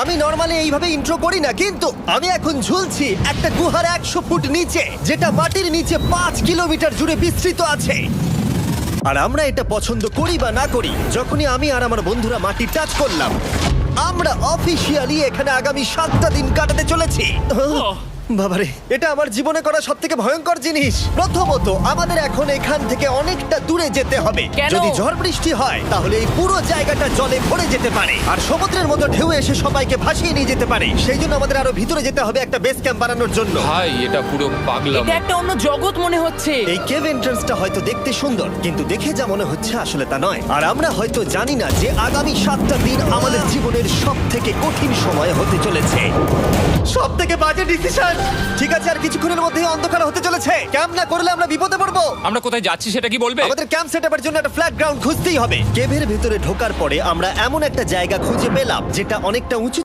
আমি নরমালি এইভাবে ইন্ট্রো করি না, কিন্তু আমি এখন ঝুলছি একটা গুহার 100 ফুট নিচে, যেটা মাটির নিচে 5 কিলোমিটার জুড়ে বিস্তৃত আছে। আর আমরা এটা পছন্দ করি বা না করি, যখনই আমি আর আমার বন্ধুরা মাটি টাচ করলাম, আমরা অফিসিয়ালি এখানে আগামী 7টা দিন কাটাতে চলেছি। বাবারে, এটা আমার জীবনে করা সবথেকে ভয়ঙ্কর জিনিস। প্রথমত, আমাদের এখন এখান থেকে অনেকটা দূরে যেতে হবে। কেন? যদি ঝড় বৃষ্টি হয় তাহলে এই পুরো জায়গাটা জলে ভরে যেতে পারে, আর সমুদ্রের মতো ঢেউ এসে সবাইকে ভাসিয়ে নিয়ে যেতে পারে। সেই জন্য আমাদের আরো ভিতরে যেতে হবে একটা বেস ক্যাম্প বানানোর জন্য। ভাই এটা পুরো পাগলাম। এটা একটা অন্য জগৎ মনে হচ্ছে। এই কেভ এন্ট্রান্সটা হয়তো দেখতে সুন্দর, কিন্তু দেখে যা মনে হচ্ছে আসলে তা নয়। আর আমরা হয়তো জানি না যে আগামী 7টা দিন আমাদের জীবনের সব থেকে কঠিন সময় হতে চলেছে। সব থেকে বাজে ডিসিশন। ঠিক আছে, আর কিছুক্ষণের মধ্যেই অন্ধকার হতে চলেছে। ক্যাম্প না করলে আমরা বিপদে পড়বো। আমরা কোথায় যাচ্ছি সেটা কি বলবে? আমাদের ক্যাম্প সেটআপের জন্য একটা ফ্ল্যাট গ্রাউন্ড খুঁজতেই হবে। কেভের ভিতরে ঢোকার পরে আমরা এমন একটা জায়গা খুঁজে পেলাম যেটা অনেকটা উঁচু